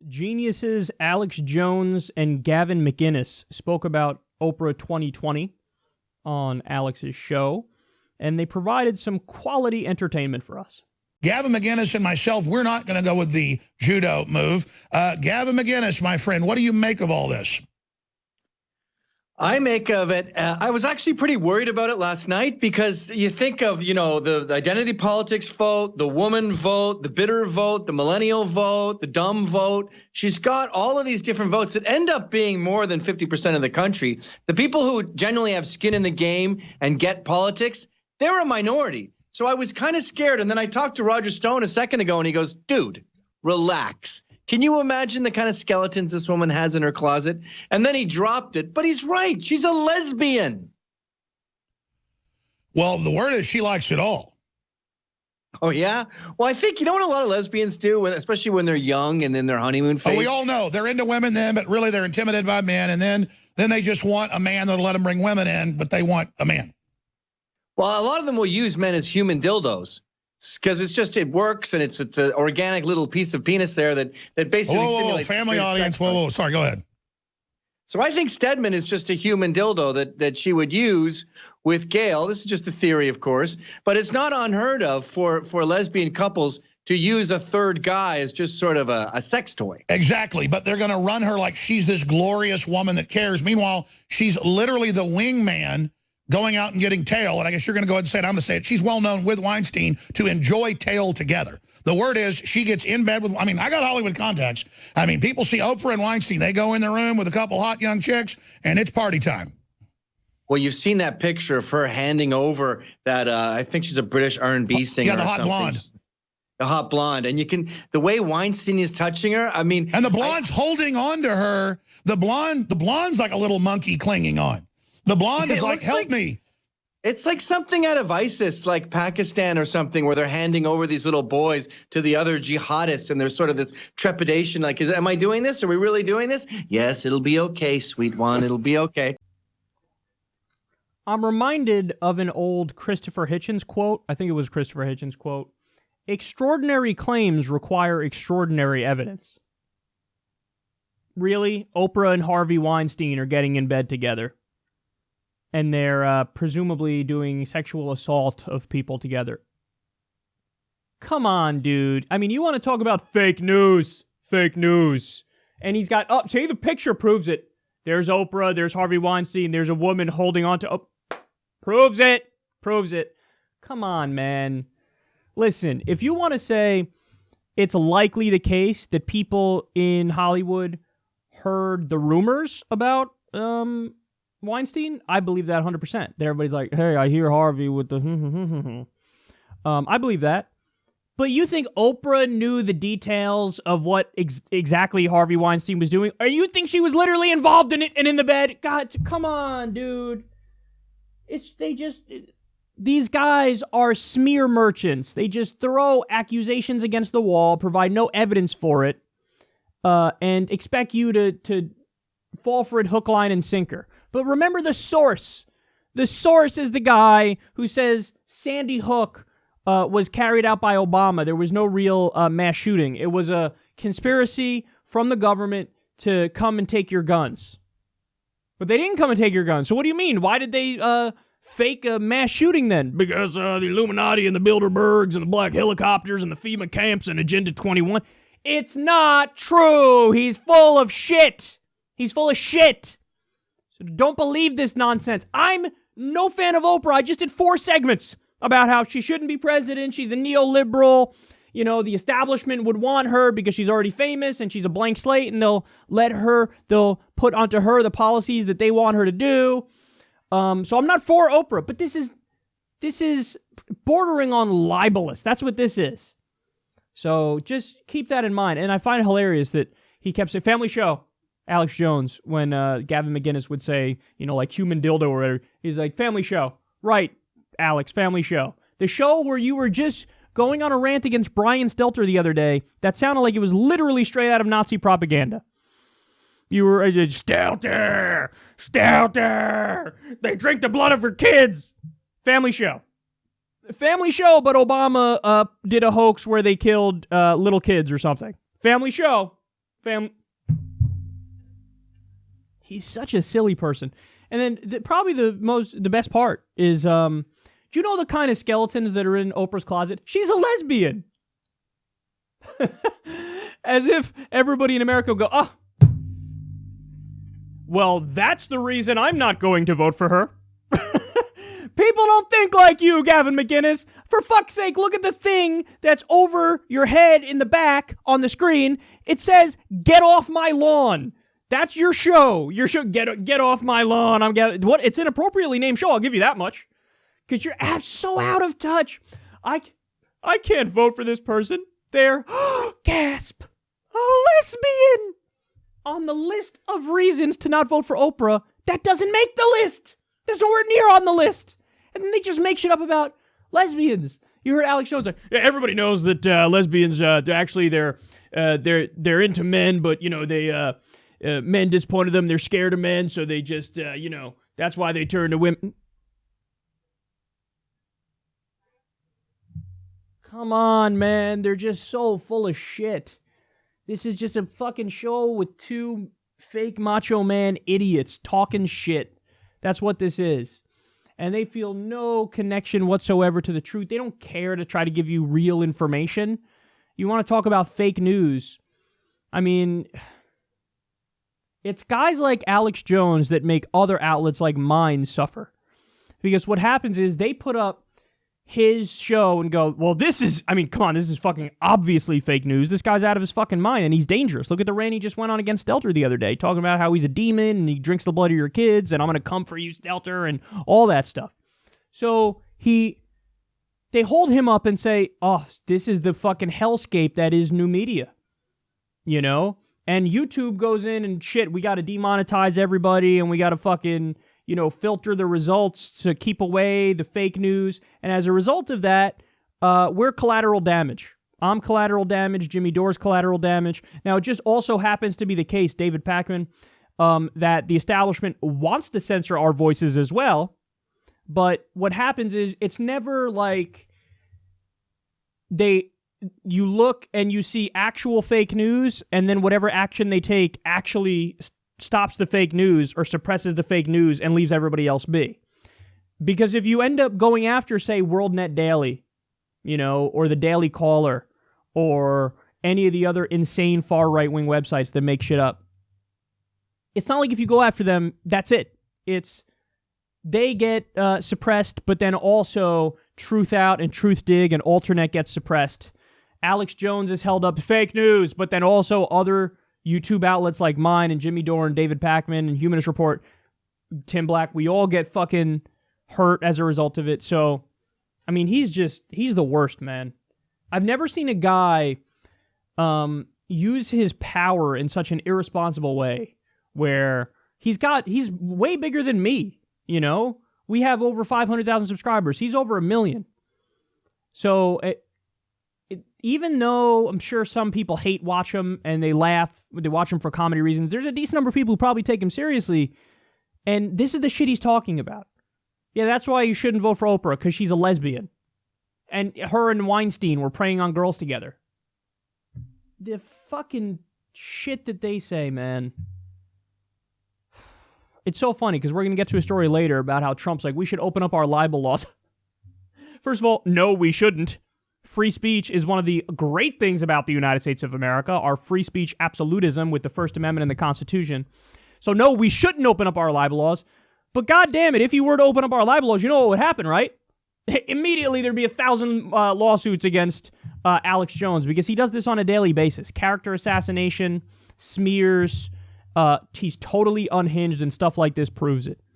Geniuses Alex Jones and Gavin McInnes spoke about Oprah 2020 on Alex's show, and they provided some quality entertainment for us. Gavin McInnes and myself, we're not going to go with the judo move. Gavin McInnes, my friend, what do you make of all this? I make of it, I was actually pretty worried about it last night because you think of, the identity politics vote, the woman vote, the bitter vote, the millennial vote, the dumb vote. She's got all of these different votes that end up being more than 50% of the country. The people who genuinely have skin in the game and get politics, they're a minority. So I was kind of scared. And then I talked to Roger Stone a second ago and he goes, dude, relax. Can you imagine the kind of skeletons this woman has in her closet? And then he dropped it, but he's right. She's a lesbian. Well, the word is she likes it all. Oh, yeah? Well, I think, you know what a lot of lesbians do, especially when they're young and in their honeymoon phase? Oh, we all know. They're into women then, but really they're intimidated by men. And then they just want a man that'll let them bring women in, but they want a man. Well, a lot of them will use men as human dildos. Because it works, and it's an organic little piece of penis there that basically simulates family audience. Whoa, sorry, go ahead. So I think Stedman is just a human dildo that she would use with Gail. This is just a theory, of course, but it's not unheard of for lesbian couples to use a third guy as just sort of a sex toy. Exactly, but they're going to run her like she's this glorious woman that cares. Meanwhile, she's literally the wingman going out and getting tail, and I guess you're going to go ahead and say it, I'm going to say it. She's well known with Weinstein to enjoy tail together. The word is she gets in bed with, I got Hollywood contacts. People see Oprah and Weinstein. They go in the room with a couple hot young chicks, and it's party time. Well, you've seen that picture of her handing over that, I think she's a British R&B singer. Yeah, the hot blonde. The hot blonde. And the way Weinstein is touching her, And the blonde's holding on to her. The blonde's like a little monkey clinging on. The blonde is like, help me. It's like something out of ISIS, like Pakistan or something, where they're handing over these little boys to the other jihadists, and there's sort of this trepidation, like, am I doing this? Are we really doing this? Yes, it'll be okay, sweet one. It'll be okay. I'm reminded of an old Christopher Hitchens quote. I think it was Christopher Hitchens' quote. Extraordinary claims require extraordinary evidence. Really? Oprah and Harvey Weinstein are getting in bed together. And they're presumably doing sexual assault of people together. Come on, dude. You want to talk about fake news. Fake news. And he's got, see, the picture proves it. There's Oprah, there's Harvey Weinstein, there's a woman holding on to, proves it. Proves it. Come on, man. Listen, if you want to say it's likely the case that people in Hollywood heard the rumors about, Weinstein, I believe that 100%. Everybody's like, hey, I hear Harvey with the I believe that. But you think Oprah knew the details of what exactly Harvey Weinstein was doing? Or you think she was literally involved in it and in the bed? God, come on, dude. These guys are smear merchants. They just throw accusations against the wall, provide no evidence for it, and expect you to fall for it hook, line, and sinker. But remember the source. The source is the guy who says Sandy Hook was carried out by Obama. There was no real mass shooting. It was a conspiracy from the government to come and take your guns. But they didn't come and take your guns. So what do you mean? Why did they fake a mass shooting then? Because the Illuminati and the Bilderbergs and the black helicopters and the FEMA camps and Agenda 21. It's not true. He's full of shit. He's full of shit. So don't believe this nonsense. I'm no fan of Oprah. I just did 4 segments about how she shouldn't be president. She's a neoliberal. The establishment would want her because she's already famous and she's a blank slate, and they'll put onto her the policies that they want her to do. So I'm not for Oprah, but this is bordering on libelous. That's what this is. So just keep that in mind. And I find it hilarious that he kept saying, family show. Alex Jones, when Gavin McInnes would say, like human dildo or whatever, he's like, family show. Right, Alex, family show. The show where you were just going on a rant against Brian Stelter the other day, that sounded like it was literally straight out of Nazi propaganda. You were, Stelter, they drink the blood of her kids. Family show. Family show, but Obama did a hoax where they killed little kids or something. Family show. He's such a silly person. And then probably the best part is, do you know the kind of skeletons that are in Oprah's closet? She's a lesbian. As if everybody in America will go, oh, well, that's the reason I'm not going to vote for her. People don't think like you, Gavin McInnes. For fuck's sake, look at the thing that's over your head in the back on the screen. It says, "Get off my lawn." That's your show. Your show, get off my lawn. It's an appropriately named show, I'll give you that much. Because you're so out of touch. I can't vote for this person. They're, gasp, a lesbian. On the list of reasons to not vote for Oprah, that doesn't make the list. That's nowhere near on the list. And then they just make shit up about lesbians. You heard Alex Jones like, yeah, everybody knows that lesbians, they're into men, but, men disappointed them. They're scared of men, so they just, that's why they turn to women. Come on, man. They're just so full of shit. This is just a fucking show with two fake macho man idiots talking shit. That's what this is. And they feel no connection whatsoever to the truth. They don't care to try to give you real information. You want to talk about fake news? I mean, it's guys like Alex Jones that make other outlets like mine suffer. Because what happens is they put up his show and go, well, this is fucking obviously fake news. This guy's out of his fucking mind and he's dangerous. Look at the rant he just went on against Stelter the other day, talking about how he's a demon and he drinks the blood of your kids and I'm going to come for you, Stelter, and all that stuff. So they hold him up and say, oh, this is the fucking hellscape that is new media, And YouTube goes in and shit, we got to demonetize everybody and we got to fucking, filter the results to keep away the fake news. And as a result of that, we're collateral damage. I'm collateral damage. Jimmy Dore's collateral damage. Now, it just also happens to be the case, David Pakman, that the establishment wants to censor our voices as well. But what happens is it's never like you look and you see actual fake news, and then whatever action they take actually stops the fake news or suppresses the fake news and leaves everybody else be. Because if you end up going after, say, WorldNet Daily, or the Daily Caller, or any of the other insane far-right-wing websites that make shit up, it's not like if you go after them, that's it. It's they get suppressed, but then also Truth Out and Truth Dig and Alternet gets suppressed. Alex Jones is held up fake news, but then also other YouTube outlets like mine and Jimmy Dore and David Pakman and Humanist Report, Tim Black, we all get fucking hurt as a result of it. So, I mean, he's the worst, man. I've never seen a guy use his power in such an irresponsible way where he's way bigger than me, We have over 500,000 subscribers. He's over 1 million. So, even though I'm sure some people watch him and they laugh, they watch him for comedy reasons, there's a decent number of people who probably take him seriously. And this is the shit he's talking about. Yeah, that's why you shouldn't vote for Oprah, because she's a lesbian. And her and Weinstein were preying on girls together. The fucking shit that they say, man. It's so funny, because we're going to get to a story later about how Trump's like, we should open up our libel laws. First of all, no, we shouldn't. Free speech is one of the great things about the United States of America, our free speech absolutism with the First Amendment and the Constitution. So no, we shouldn't open up our libel laws. But God damn it, if you were to open up our libel laws, you know what would happen, right? Immediately there'd be 1,000 lawsuits against Alex Jones, because he does this on a daily basis. Character assassination, smears, he's totally unhinged, and stuff like this proves it.